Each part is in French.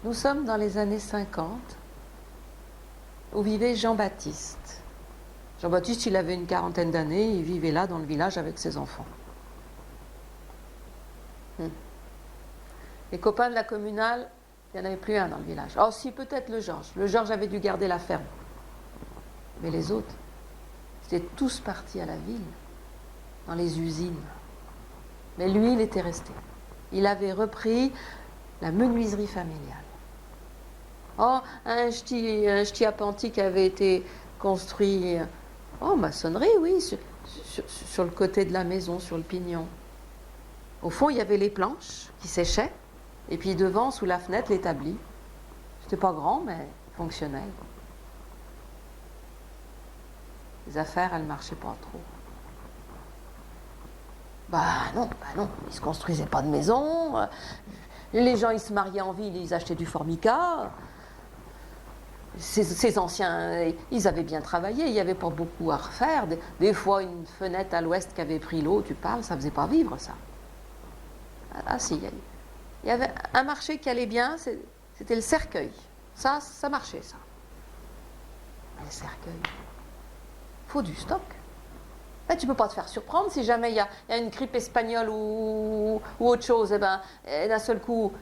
Nous sommes dans les années 50, où vivait Jean-Baptiste. Jean-Baptiste, il avait une quarantaine d'années, il vivait là dans le village avec ses enfants. Les copains de la communale, il n'y en avait plus un dans le village. Oh si, peut-être le Georges. Le Georges avait dû garder la ferme. Mais les autres, c'était tous partis à la ville, dans les usines. Mais lui, il était resté. Il avait repris la menuiserie familiale. Oh, un ch'ti appentique avait été construit, oh, maçonnerie, oui, sur le côté de la maison, sur le pignon. Au fond, il y avait les planches qui séchaient, et puis devant, sous la fenêtre, l'établi. C'était pas grand, mais fonctionnel. Les affaires, elles marchaient pas trop. Bah non, ils se construisaient pas de maison. Les gens, ils se mariaient en ville, ils achetaient du formica. Ces anciens, ils avaient bien travaillé, il n'y avait pas beaucoup à refaire. Des fois, une fenêtre à l'ouest qui avait pris l'eau, tu parles, ça ne faisait pas vivre, ça. Ah si, il y avait un marché qui allait bien, c'était le cercueil. Ça marchait, ça. Mais le cercueil, il faut du stock. Ben, tu ne peux pas te faire surprendre si jamais il y a une grippe espagnole ou autre chose. Et ben, d'un seul coup,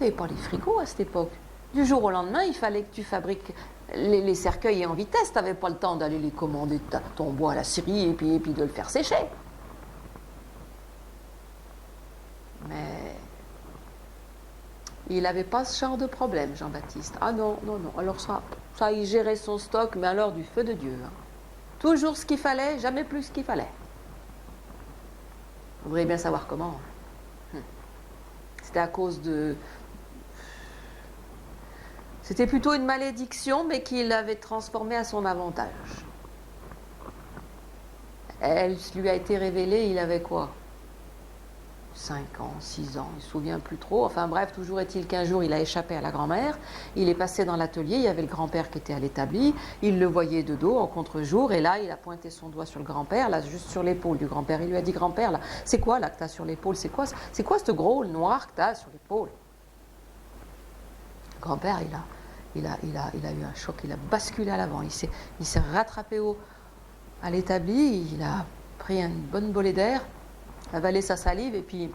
il n'y avait pas les frigos à cette époque. Du jour au lendemain, il fallait que tu fabriques les cercueils en vitesse. Tu n'avais pas le temps d'aller les commander ton bois à la scierie et puis de le faire sécher. Mais il n'avait pas ce genre de problème, Jean-Baptiste. Ah non. Alors ça, il gérait son stock, mais alors du feu de Dieu. Hein. Toujours ce qu'il fallait, jamais plus ce qu'il fallait. Vous voudriez bien savoir comment. C'était à cause de... C'était plutôt une malédiction, mais qu'il avait transformée à son avantage. Elle lui a été révélée, il avait quoi? 5 ans, 6 ans, il ne se souvient plus trop. Enfin bref, toujours est-il qu'un jour, il a échappé à la grand-mère. Il est passé dans l'atelier, il y avait le grand-père qui était à l'établi. Il le voyait de dos, en contre-jour, et là, il a pointé son doigt sur le grand-père, là, juste sur l'épaule du grand-père. Il lui a dit, grand-père, là, c'est quoi, là, que tu as sur l'épaule? C'est quoi ce gros noir que tu as sur l'épaule? Le grand-père, il a eu un choc, il a basculé à l'avant, il s'est rattrapé à l'établi, il a pris une bonne bolée d'air, avalé sa salive et puis il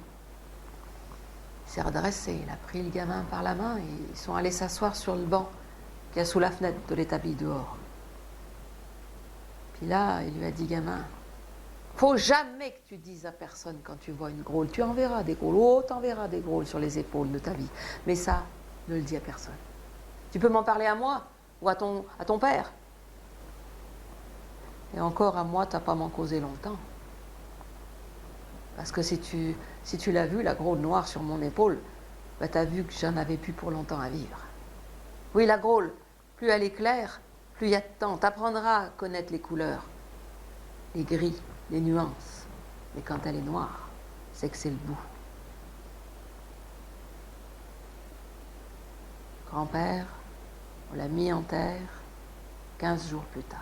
s'est redressé, il a pris le gamin par la main et ils sont allés s'asseoir sur le banc qu'il y a sous la fenêtre de l'établi dehors. Puis là, il lui a dit, gamin, faut jamais que tu dises à personne quand tu vois une grôle, tu en verras des grôles, oh, t'en verras des grôles sur les épaules de ta vie, mais ça, ne le dis à personne. Tu peux m'en parler à moi ou à ton père. Et encore à moi, tu n'as pas m'en causé longtemps. Parce que si tu l'as vu, la grôle noire sur mon épaule, ben, tu as vu que j'en avais plus pour longtemps à vivre. Oui, la grôle, plus elle est claire, plus il y a de temps. Tu apprendras à connaître les couleurs, les gris, les nuances. Mais quand elle est noire, c'est que c'est le bout. Grand-père, on l'a mis en terre 15 jours plus tard.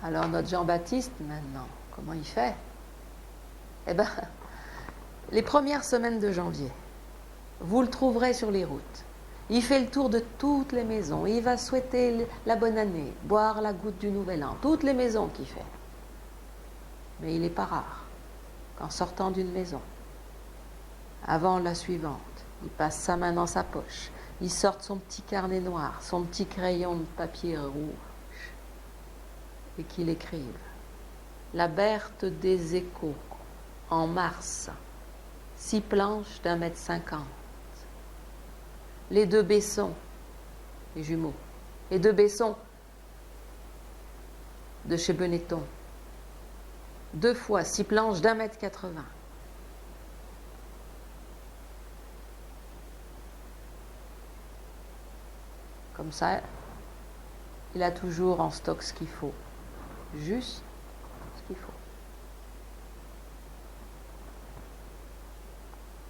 Alors notre Jean-Baptiste, maintenant, comment il fait? Eh bien, les premières semaines de janvier, vous le trouverez sur les routes. Il fait le tour de toutes les maisons. Il va souhaiter la bonne année, boire la goutte du nouvel an. Toutes les maisons qu'il fait. Mais il n'est pas rare qu'en sortant d'une maison, avant la suivante, il passe sa main dans sa poche, il sort son petit carnet noir, son petit crayon de papier rouge, et qu'il écrive la Berthe des Échos, en mars, 6 planches d'1,50 m. Les 2 Bessons, les jumeaux, les 2 Bessons de chez Benetton, 2 fois 6 planches d'1,80 m. Comme ça, il a toujours en stock ce qu'il faut. Juste ce qu'il faut.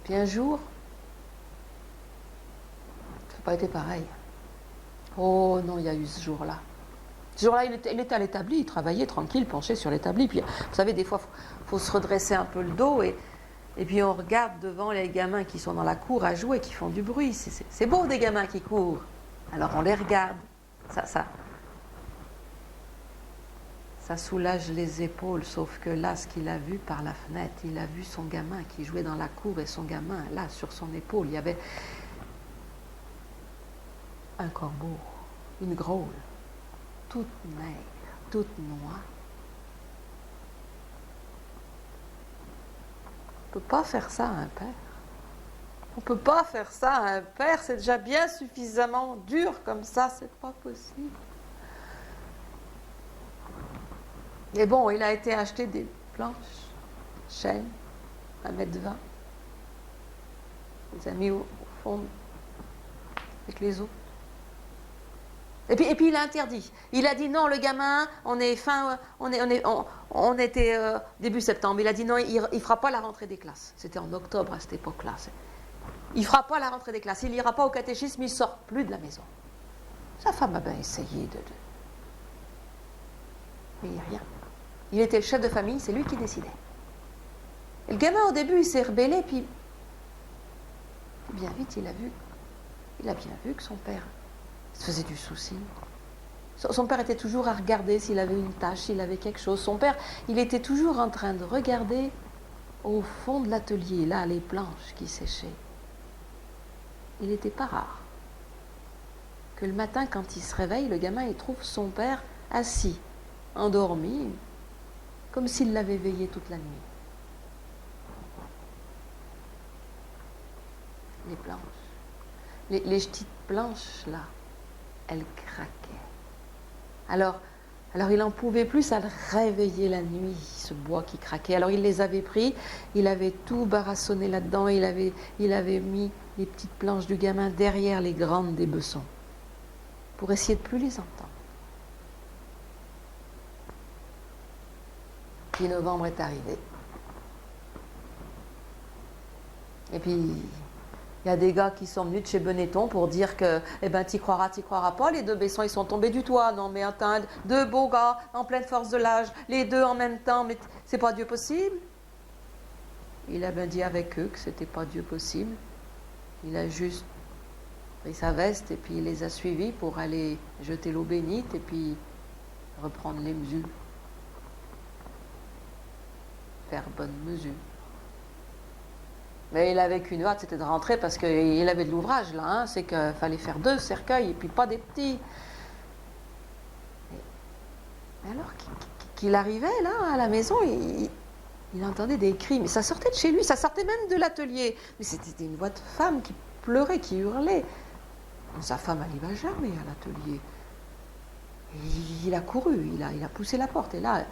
Puis un jour, ça n'a pas été pareil. Oh non, il y a eu ce jour-là. Ce jour-là, il était à l'établi, il travaillait tranquille, penché sur l'établi. Puis, vous savez, des fois, il faut se redresser un peu le dos et Et puis on regarde devant les gamins qui sont dans la cour à jouer, qui font du bruit. C'est beau des gamins qui courent. Alors on les regarde. Ça soulage les épaules, sauf que là, ce qu'il a vu par la fenêtre, il a vu son gamin qui jouait dans la cour et son gamin, là, sur son épaule, il y avait un corbeau, une grôle, toute maigre, toute noire. On ne peut pas faire ça à un père. On ne peut pas faire ça à un père, c'est déjà bien suffisamment dur comme ça, c'est pas possible. Et bon, il a été acheter des planches, chênes, 1,20 m. Il les a mis au fond avec les autres. Et puis il a interdit. Il a dit non, le gamin, on était début septembre. Il a dit non, il ne fera pas la rentrée des classes. C'était en octobre à cette époque-là. Il ne fera pas la rentrée des classes. Il n'ira pas au catéchisme, il ne sort plus de la maison. Sa femme a bien essayé de... Mais rien. Il était le chef de famille, c'est lui qui décidait. Et le gamin, au début, il s'est rebellé, puis bien vite, il a bien vu que son père se faisait du souci. Son père était toujours à regarder s'il avait une tâche, s'il avait quelque chose. Son père, il était toujours en train de regarder au fond de l'atelier, là, les planches qui séchaient. Il n'était pas rare que le matin, quand il se réveille, le gamin, il trouve son père assis, endormi, comme s'il l'avait veillé toute la nuit. Les planches, les petites planches là, elles craquaient. Alors il n'en pouvait plus à le réveiller la nuit, ce bois qui craquait. Alors il les avait pris, il avait tout barassonné là-dedans, il avait mis les petites planches du gamin derrière les grandes des bessons, pour essayer de ne plus les entendre. Puis novembre est arrivé. Et puis, il y a des gars qui sont venus de chez Benetton pour dire que, eh ben, t'y croiras pas, les 2 baissons, ils sont tombés du toit. Non, mais attends, 2 beaux gars, en pleine force de l'âge, les 2 en même temps, mais c'est pas Dieu possible. Il a bien dit avec eux que c'était pas Dieu possible. Il a juste pris sa veste et puis il les a suivis pour aller jeter l'eau bénite et puis reprendre les mesures. Faire bonne mesure. Mais il avait qu'une hâte, c'était de rentrer parce qu'il avait de l'ouvrage là, hein, c'est qu'il fallait faire 2 cercueils et puis pas des petits. Mais alors qu'il arrivait là à la maison, il entendait des cris, mais ça sortait de chez lui, ça sortait même de l'atelier. Mais c'était une voix de femme qui pleurait, qui hurlait. Sa femme, elle n'y va jamais à l'atelier. Il a couru, il a poussé la porte et là,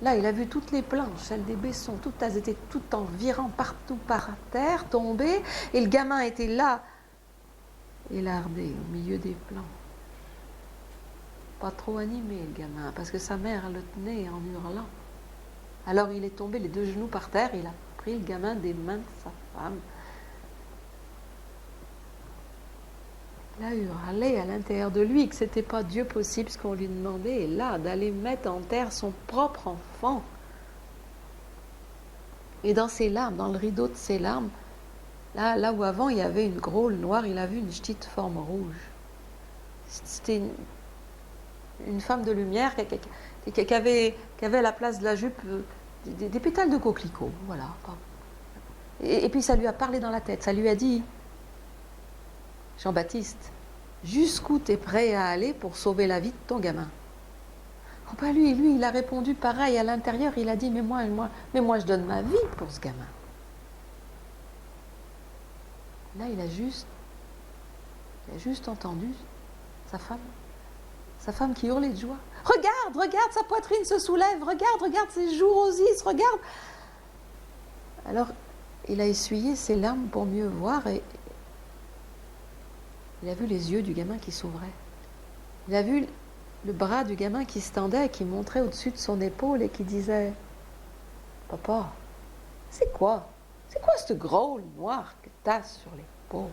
il a vu toutes les planches, celles des baissons, toutes elles étaient toutes en virant partout par terre, tombées, et le gamin était là, élardé au milieu des planches. Pas trop animé, le gamin, parce que sa mère le tenait en hurlant. Alors il est tombé les 2 genoux par terre, il a pris le gamin des mains de sa femme. Il a hurlé à l'intérieur de lui que c'était pas Dieu possible ce qu'on lui demandait, et là, d'aller mettre en terre son propre enfant. Et dans ses larmes, dans le rideau de ses larmes, là où avant il y avait une grôle noire, il a vu une petite forme rouge. C'était une femme de lumière qui avait à la place de la jupe des pétales de coquelicot, voilà. Et puis ça lui a parlé dans la tête, ça lui a dit: Jean-Baptiste, jusqu'où tu es prêt à aller pour sauver la vie de ton gamin? Oh ben lui, il a répondu pareil à l'intérieur, il a dit: mais moi, je donne ma vie pour ce gamin. Là, il a juste entendu sa femme qui hurlait de joie. Regarde, sa poitrine se soulève, regarde, ses joues rosissent, regarde. Alors, il a essuyé ses larmes pour mieux voir et il a vu les yeux du gamin qui s'ouvraient. Il a vu le bras du gamin qui se tendait, qui montrait au-dessus de son épaule et qui disait: Papa, c'est quoi cette grôle noire que t'as sur l'épaule?